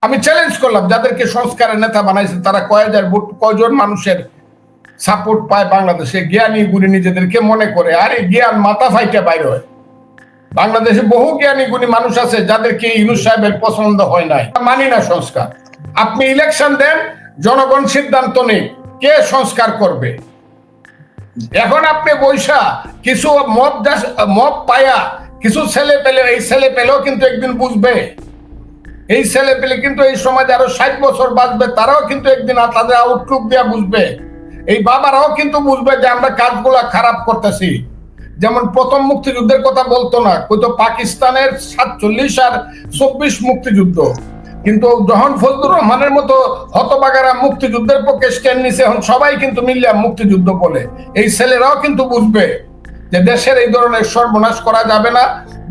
আমি চ্যালেঞ্জ করলাম যাদেরকে সংস্কারের নেতা বানাইছে তারা কয়জন মানুষের সাপোর্ট পায় বাংলাদেশে, জ্ঞানী গুণী নিজেদেরকে মনে করে, আরে জ্ঞান মাথা ফাইটে বাইরে হয়। বাংলাদেশে বহু জ্ঞানী গুণী মানুষ আছে যাদেরকে ইউনূস সাহেবের পছন্দ হয় নাই। মানি না সংস্কার। আপনি ইলেকশন দেন, জনগণ সিদ্ধান্ত নেই কে সংস্কার করবে। এখন আপনি বৈশা কিছু মব পায়া কিছু ছেলে পেলে, এই ছেলে পেলেও কিন্তু একদিন বুঝবে, এই ছেলে পেলে কিন্তু এই সমাজে আরো 60 বছর বাঁচবে, তারাও কিন্তু একদিন তাদের আউটলুক দিয়ে বুঝবে। এই বাবারাও কিন্তু বুঝবে যে আমরা কাজগুলা খারাপ করতেছি। যেমন প্রথম মুক্তিযুদ্ধের কথা বলতো না, কইতো পাকিস্তানের 47 আর 24 মুক্তিযুদ্ধ, কিন্তু যখন ফজলুর রহমানের মতো হতবাগারা মুক্তিযুদ্ধের পক্ষে স্ট্যান্ড নিছে, এখন সবাই কিন্তু মিলিয়া মুক্তিযুদ্ধ বলে। এই ছেলেরাও কিন্তু বুঝবে যে দেশের এই ধরনের সর্বনাশ করা যাবে না।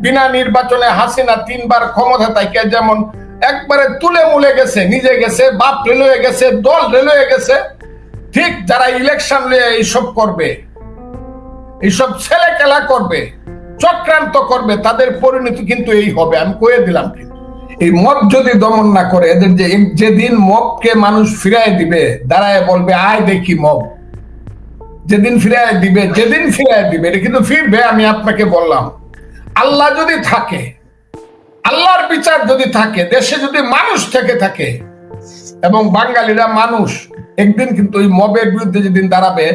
বিনা নির্বাচনে হাসিনা 3 বার ক্ষমতা থাইকে যেমন একবারে তুলে মুলে গেছে, নিজে গেছে, বাপ রেলওয়ে গেছে, দল রেলওয়ে গেছে, ঠিক যারা ইলেকশন নিয়ে এইসব করবে, এইসব ছেলে খেলা করবে, চক্রান্ত করবে, তাদের পরিণতি কিন্তু এই হবে, আমি কয়ে দিলাম। কিন্তু এই মব যদি দমন না করে, এদের যেদিন মবকে মানুষ ফিরায় দিবে, দাঁড়ায় বলবে আয় দেখি মব, যেদিন ফিরায় দিবে এটা কিন্তু ফিরবে। আমি আপনাকে বললাম, আল্লাহ যদি থাকে, আল্লাহর বিচার যদি থাকে, দেশে যদি মানুষ থেকে থাকে এবং বাঙালিরা মানুষ, একদিন কিন্তু ওই মবের বিরুদ্ধে যেদিন দাঁড়াবে,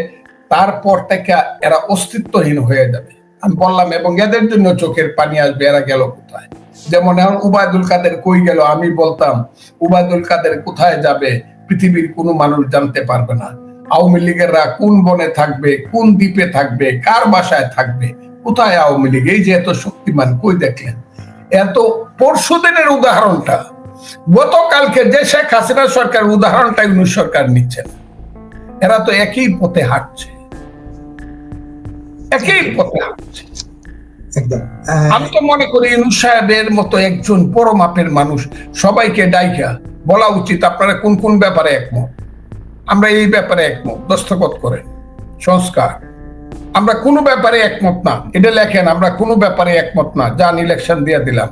তারপর থেকে এরা অস্তিত্বহীন হয়ে যাবে। আমি বললাম, এবং এদের জন্য চোখের পানি আসবে, এরা গেল কোথায়। যেমন এখন উবায়দুল কাদের কই গেল, আমি বলতাম উবায়দুল কাদের কোথায় যাবে পৃথিবীর কোনো মানুষ জানতে পারবে না। আওয়ামী লীগেররা কোন বনে থাকবে, কোন দ্বীপে থাকবে, কার বাসায় থাকবে, কোথায় আওয়ামী লীগ, এই যে এত শক্তিমান, কই দেখলেন? এত পরশুদিনের উদাহরণটা, গতকালকে যে শেখ হাসিনা সরকার উদাহরণটা ইউনূস সরকার নিচ্ছে, এরা তো একই পথে হাঁটছে, একই পথে হাঁটছে। আমি তো মনে করি ইউনূস সাহেবের মতো একজন বড় মাপের মানুষ, সবাইকে ডাইকা বলা উচিত আপনারা কোন কোন ব্যাপারে একমত, আমরা এই ব্যাপারে একমত, দস্তখত করেন। সংস্কার, আমরা কোনো ব্যাপারে একমত না, এটা লেখেন, আমরা কোনো ব্যাপারে একমত না, যান ইলেকশন দিয়ে দিলাম।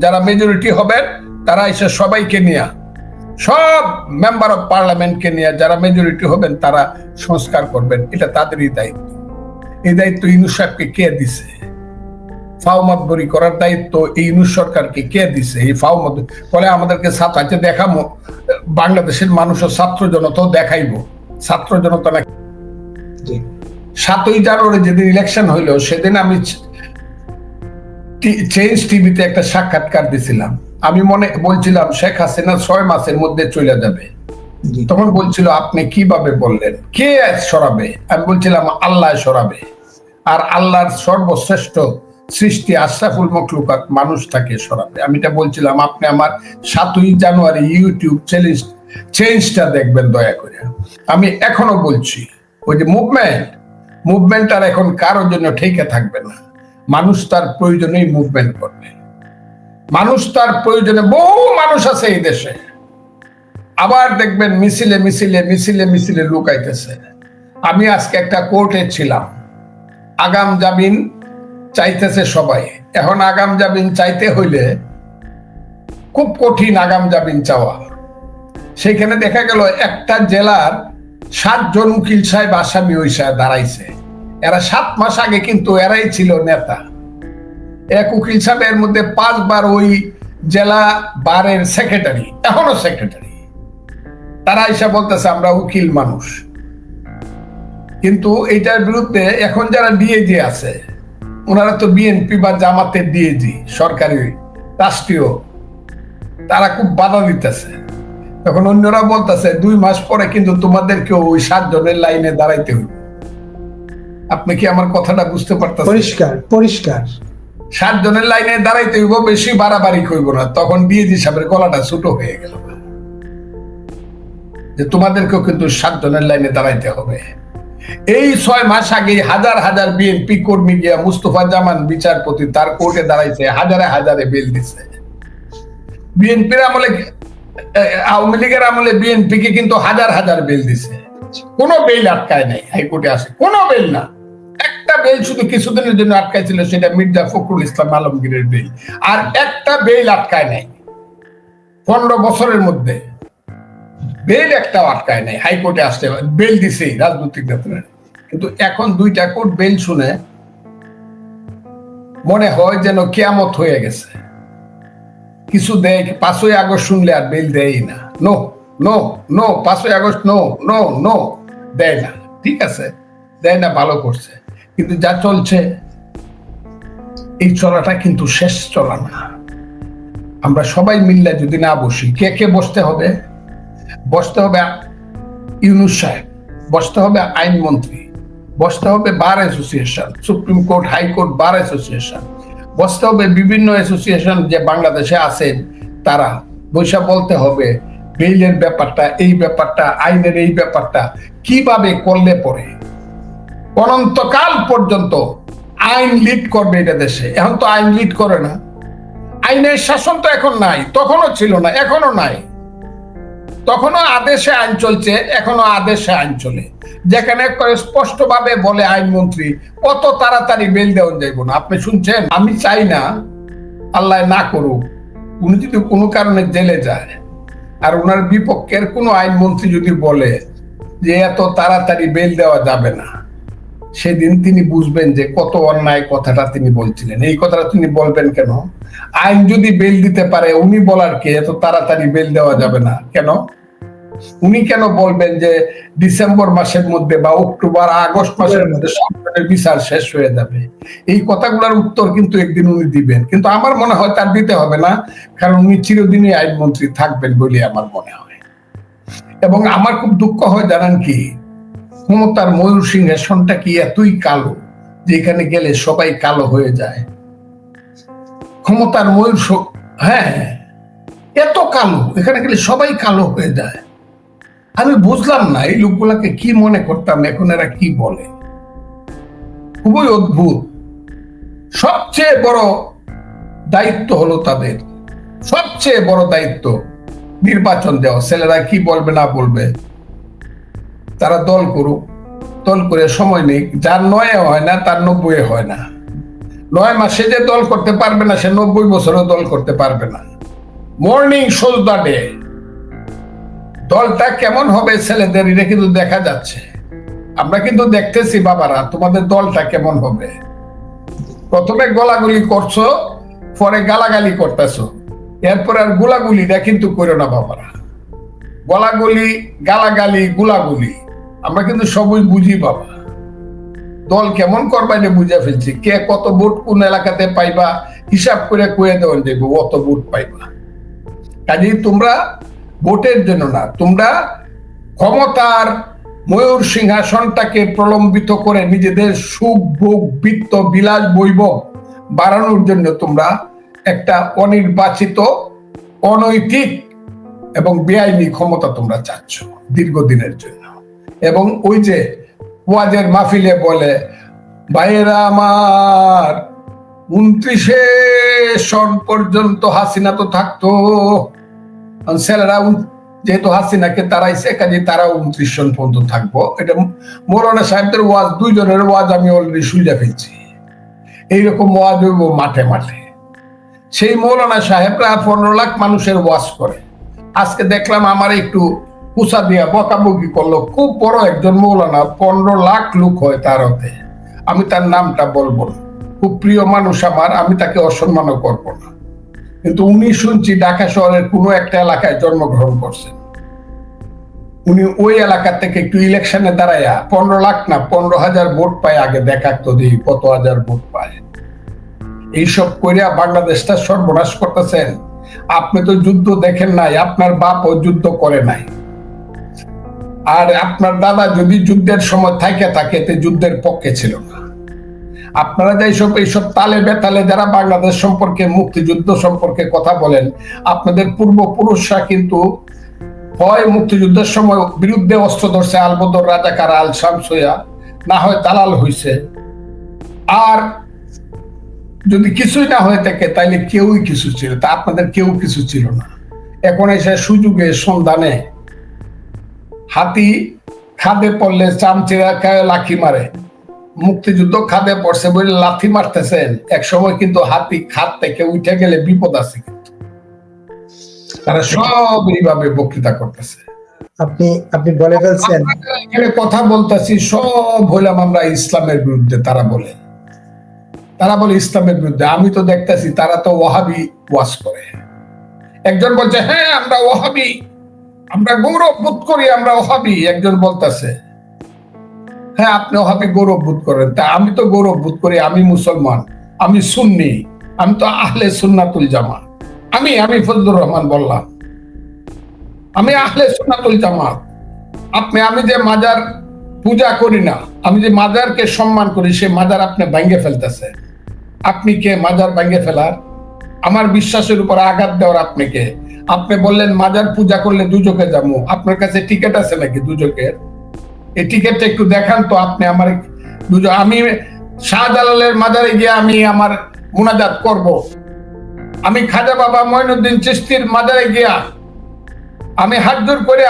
যারা মেজরিটি হবেন তারা এসে সবাইকে নিয়ে, সব মেম্বার অফ পার্লামেন্টকে নিয়ে যারা মেজরিটি হবেন তারা সংস্কার করবেন, এটা তাদেরই দায়িত্ব। এই দায়িত্ব ইউনূস সাহেবকে কে দিছে? ফাওমাতবরি করার দায়িত্ব এই ইউনূস সরকারকে কে দিছে? এই ফাওমাত বলে আমাদেরকে ছাত্র দেখাবো, বাংলাদেশের মানুষের ছাত্র জনতাও দেখাইবো, ছাত্র জনতা না। 7ই জানুয়ারি যেদিন ইলেকশন হইলো, সেদিন আমি চেঞ্জ টিভিতে একটা সাক্ষাৎকার দিছিলাম। আমি বলছিলাম শেখ হাসিনা 6 মাসের মধ্যে চলে যাবে। তখন বলছিল আপনি কিভাবে বললেন, কে সরাবে? আমি বলছিলাম আল্লাহ সরাবে, আর আল্লাহর সর্বশ্রেষ্ঠ সৃষ্টি আশরাফুল মখলুকাত মানুষ তাকে সরাবে। আমি এটা বলছিলাম। আপনি আমার 7ই জানুয়ারি ইউটিউব চেঞ্জটা দেখবেন দয়া করে। আমি এখনো বলছি, ওই যে মুভমেন্ট আর এখন কারোর জন্য ঠেকে থাকবে না। মানুষ তার প্রয়োজনেই মুভমেন্ট করবে, মানুষ তার প্রয়োজনে, বহু মানুষ আছে এই দেশে, আবার দেখবেন মিছিলে মিছিলে মিছিলে মিছিলে লুকাইতেছে। আমি আজকে একটা কোর্টে ছিলাম, আগাম জামিন চাইতেছে সবাই। এখন আগাম জামিন চাইতে হইলে খুব কঠিন আগাম জামিন চাওয়া। সেখানে দেখা গেল একটা জেলার 7 জন উকিল সাহেব আসামি হইসা দাঁড়াইছে। এরা 7 মাস আগে কিন্তু এরাই ছিল নেতা। এক উকিল সাহেবের মধ্যে 5 বার ওই জেলা বারের সেক্রেটারি, এখনো সেক্রেটারি। তারা এসে বলতেছে আমরা উকিল মানুষ। কিন্তু এটার বিরুদ্ধে এখন যারা ডিএজি আছে, ওনারা তো বিএনপি বা জামাতের ডিএজি, সরকারি রাষ্ট্রীয়, তারা খুব বাধা দিতেছে। তখন অন্যরা বলতেছে 2 মাস পরে কিন্তু তোমাদেরকে ওই 7 জনের লাইনে দাঁড়াইতে হবে। আপনি কি আমার কথাটা বুঝতে পারতেছেন? পরিষ্কার 7 জনের লাইনে দাঁড়াইতে হইব, বেশি বাড়াবাড়ি করব না। তখন ডিএজি সাহেবের গলাটা ছোট হয়ে গেল, যে তোমাদেরকেও কিন্তু 7 জনের লাইনে দাঁড়াইতে হবে। এই 6 মাস আগে হাজার হাজার বিএনপি কর্মী গিয়া মুস্তফা জামান বিচারপতি তার কোর্টে দাঁড়াইছে, হাজারে হাজারে বেল দিছে। বিএনপির আমলে, আওয়ামী লীগের আমলে বিএনপি কে কিন্তু হাজার হাজার বেল দিছে, কোনো বেল আটকায় নাই। হাইকোর্টে আসে কোনো বেল না, একটা বেল শুধু কিছুদিনের জন্য আটকাইছিল, সেটা মির্জা ফখরুল ইসলাম আলমগীরের বেল, আর একটা বেল আটকায় নাই। 15 বছরের মধ্যে বেল একটা আটকায় নাই, হাইকোর্টে আসতে বেল দিছে রাজনৈতিক নেতারা। কিন্তু এখন 2টা কোর্ট বেল শুনে মনে হয় যেন কিয়ামত হয়ে গেছে। কিছু দেয়, 5ই আগস্ট শুনলে আর বেল দেয় না। নো নো নো, 5ই আগস্ট নো নো নো, দেয় না। ঠিক আছে, দেয় না, ভালো করছে। কিন্তু যা চলছে, এই চলাটা কিন্তু শেষ চলা না। আমরা সবাই মিললে যদি না বসি, কে কে বসতে হবে? বসতে হবে ইউনূস সাহেব, বসতে হবে আইনমন্ত্রী, বসতে হবে bar association, supreme court, high court, bar association, বসতে হবে বিভিন্ন অ্যাসোসিয়েশন যে বাংলাদেশে আছেন, তারা বৈশা বলতে হবে বেইলের ব্যাপারটা, এই ব্যাপারটা, আইনের এই ব্যাপারটা কিভাবে করলে পরে অনন্তকাল পর্যন্ত আইন লিড করবে এটা দেশে। এখন তো আইন লিড করে না, আইনের শাসন তো এখন নাই, তখনও ছিল না, এখনো নাই। তখনও আদেশে আইন চলছে, এখনো আদেশে আইন চলে। যেখানে স্পষ্টভাবে বলে আইনমন্ত্রী, কত তাড়াতাড়ি বেল দেওয়া যাইব না। আপনি শুনছেন? আমি চাই না, আল্লাহ না করুক, উনি যদি কোনো কারণে জেলে যায় আর ওনার বিপক্ষের কোনো আইনমন্ত্রী যদি বলে যে এত তাড়াতাড়ি বেল দেওয়া যাবে না, সেদিন তিনি বুঝবেন যে কত অন্যায় কথাটা তিনি বলছিলেন। এই কথাটা তিনি বলবেন কেন? আইন যদি বেল দিতে পারে, উনি বলার কে এত তাড়াতাড়ি বেল দেওয়া যাবে না কেন? উনি কেন বলবেন যে ডিসেম্বর মাসের মধ্যে বা অক্টোবর আগস্ট মাসের মধ্যে সরকারের বিচার শেষ হয়ে যাবে? এই কথাগুলোর উত্তর কিন্তু একদিন উনি দিবেন, কিন্তু আমার মনে হয় তার দিতে হবে না, কারণ উনি চিরদিনই আইনমন্ত্রী থাকবেন বলে আমার মনে হয়। এবং আমার খুব দুঃখ হয়, জানেন কি, ক্ষমতার ময়ূর সিংহাসনটা কি এতই কালো যে এখানে গেলে সবাই কালো হয়ে যায়? ক্ষমতার ময়ূর, হ্যাঁ, এত কালো, এখানে গেলে সবাই কালো হয়ে যায়। আমি বুঝলাম না এই লোকগুলাকে কি মনে করতাম, এখন এরা কি বলে, খুবই অদ্ভুত। সবচেয়ে বড় দায়িত্ব হলো তাদের, সবচেয়ে বড় দায়িত্ব নির্বাচন দেওয়া। ছেলেরা কি বলবে না বলবে, তারা দল করুক, দল করে সময় নেই। যার 9 হয় না তার 90 হয় না। 9 মাসে যে দল করতে পারবে না, সে 90 বছরও দল করতে পারবে না। Morning shows the day. দলটা কেমন হবে ছেলেদের, এটা কিন্তু দেখা যাচ্ছে। আমরা কিন্তু দেখতেছি বাবারা, তোমাদের দলটা কেমন হবে। প্রথমে গোলাগুলি করছো, পরে গালাগালি করতেছো, এরপর আর গোলাগুলিটা কিন্তু করো না বাবারা। গলাগুলি, গালাগালি, গোলাগুলি আমরা কিন্তু সবই বুঝি বাবা। দল কেমন করবা এটা বুঝে ফেলছি। কে কত ভোট কোন এলাকাতে পাইবা হিসাব করে কয়ে দেওয়া যাবে, অত ভোট পাইবা। কাজেই তোমরা ভোটের জন্য না, তোমরা ক্ষমতার ময়ূর সিংহাসনটাকে প্রলম্বিত করে নিজেদের সুখ ভোগ, বিত্ত, বিলাস, বৈভব বাড়ানোর জন্য তোমরা একটা অনির্বাচিত, অনৈতিক এবং বেআইনি ক্ষমতা তোমরা চাচ্ছ দীর্ঘদিনের জন্য। এবং ওই যে ওয়াজের মাহফিলে বলে, ভাইয়েরা আমার, 29শে সন পর্যন্ত হাসিনা তো থাকতো, ছেলেরা যেহেতু হাসিনাকে তারাইছে, কাজে তারা 29 সন পর্যন্ত থাকবো। এটা মৌলানা সাহেবদের ওয়াজ, 2 জনের ওয়াজ আমি অলরেডি শুনে ফেলছি। এইরকম ওয়াজ হইব মাঠে মাঠে। সেই মৌলানা সাহেবরা 15 লাখ মানুষের ওয়াজ করে। আজকে দেখলাম আমার একটু কুসা দিয়া বকাবকি করলো, খুব বড় একজন মৌলানা, 15 লাখ লোক হয় তার হতে। আমি তার নামটা বলবো না, খুব প্রিয় মানুষ আমার, আমি তাকে অসম্মানও করবো না। কিন্তু উনি শুনছি ঢাকা শহরের কোনো একটা এলাকায় জন্মগ্রহণ করছেন। উনি ওই এলাকা থেকে একটু ইলেকশনে দাঁড়াইয়া 15 লাখ না 15,000 ভোট পায়। আগে দেখাতো দিই কত হাজার ভোট পায়। এইসব করিয়া বাংলাদেশটা সর্বনাশ করতেছেন। আপনি তো যুদ্ধ দেখেন নাই, আপনার বাপও যুদ্ধ করে নাই। আর আপনার দাদা যদি যুদ্ধের সময় থাকে যুদ্ধের পক্ষে ছিল না। আপনারা যে এইসব তালে বেতালে যারা বাংলাদেশ সম্পর্কে, মুক্তিযুদ্ধ সম্পর্কে কথা বলেন, আপনাদের পূর্বপুরুষরা কিন্তু হয় মুক্তিযুদ্ধের সময় বিরুদ্ধে অস্ত্র ধরছে, আলবদর, রাজাকার, আল শামস হইয়া, না হয় দালাল হইছে। আর যদি কিছুই না হয়ে থাকে তাইলে কেউই কিছু ছিল, তা আপনাদের কেউ কিছু ছিল না। এখন এসে সুযোগে সন্ধানে হাতি খাদে পড়লে চামচেরা লাঠি মারে। মুক্তিযুদ্ধ খাদে পড়ছে বলে লাথি মারতেছেন, এক সময় কিন্তু হাতি খাদ থেকে উঠে গেলে বিপদ আছে। কিন্তু তারা সব এইভাবে বক্তৃতা করতেছে। আপনি আপনি বলে ফেলছেন এখানে কথা বলতেছি সব হইলাম আমরা ইসলামের বিরুদ্ধে। তারা বলে ইসলামের বিরুদ্ধে। আমি তো দেখতেছি তারা তো ওয়াহাবি ওয়াজ করে। একজন বলছে হ্যাঁ আমরা ওয়াহাবি, আমরা গৌরব বোধ করি, আমরা ওয়াহাবি। একজন বলতেছে হ্যাঁ আপনি ওয়াহাবি গৌরব বোধ করেন, তা আমি তো গৌরব বোধ করি, আমি মুসলমান, আমি সুন্নি, আমি তো আহলে সুন্নাতুল জামাত। আমি ফজলুর রহমান বললাম আমি আহলে সুন্নাতুল জামাত। আমি যে মাজার পূজা করি না, আমি যে মাজারকে সম্মান করি, সে মাজার আপনি ভাঙ্গে ফেলতেছে। আপনি কে মাজার ভাঙ্গে ফেলার? আমার বিশ্বাসের উপর আঘাত দেওয়ার আপনি কে? আপনি বললেন মাজার পূজা করলে দুজকে যাবো। আপনার কাছে টিকিট আছে নাকি দুজকের? এই টিকিটটা একটু দেখান তো। আপনি আমার আমি শাহজালালের মাজারে গিয়ে আমি আমার মুনাজাত করব। আমি খাজা বাবা মঈনুদ্দিন চিশতির মাজারে গিয়া আমি হাত জোড় করে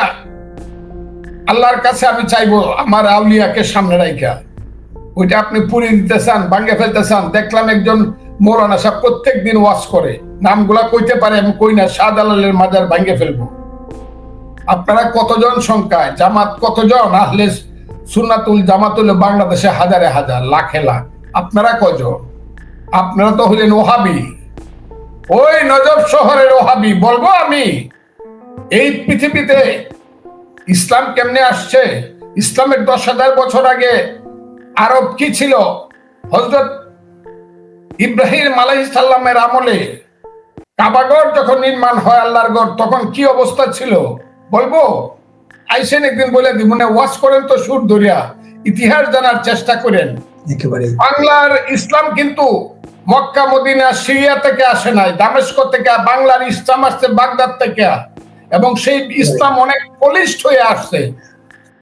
আল্লাহর কাছে আমি চাইবো আমার আউলিয়াকে সামনে রাইখা। ওইটা আপনি পুরি দিতে চান, ভাঙ্গে ফেলতে চান। দেখলাম একজন মৌলানা সাহেব প্রত্যেক দিন ওয়াজ করে, নামগুলা কইতে পারে, আমি কই না। শাহজালালের মাজার ভাঙ্গে ফেলবো। আপনারা কতজন সংখ্যায়? জামাত কতজন? আহলে সুন্নাতুল জামাতুল বাংলাদেশে হাজারে হাজার, লাখে লাখ। আপনারা কজন? আপনারা তো হলেন ওহাবি, ওই নজব শহরের ওহাবি। বলবো আমি এই পৃথিবীতে ইসলাম কেমনে আসছে? ইসলামের 10,000 বছর আগে আরব কি ছিল? হযরত ইব্রাহিম আলাইহিস সালামের আমলে কাবাগর যখন নির্মাণ হয়, আল্লাহর ঘর, তখন কি অবস্থা ছিল বলবো? আইসেন একদিন বলে দিব, মানে ওয়াজ করেন তো সুর ধরিয়া, ইতিহাস জানার চেষ্টা করেন। বাংলার ইসলাম কিন্তু মক্কা মদিনা সিরিয়া থেকে আসে নাই, দামেস্ক থেকে। বাংলার ইসলাম আসছে বাগদাদ থেকে, এবং সেই ইসলাম অনেক পলিশড হয়ে আসছে।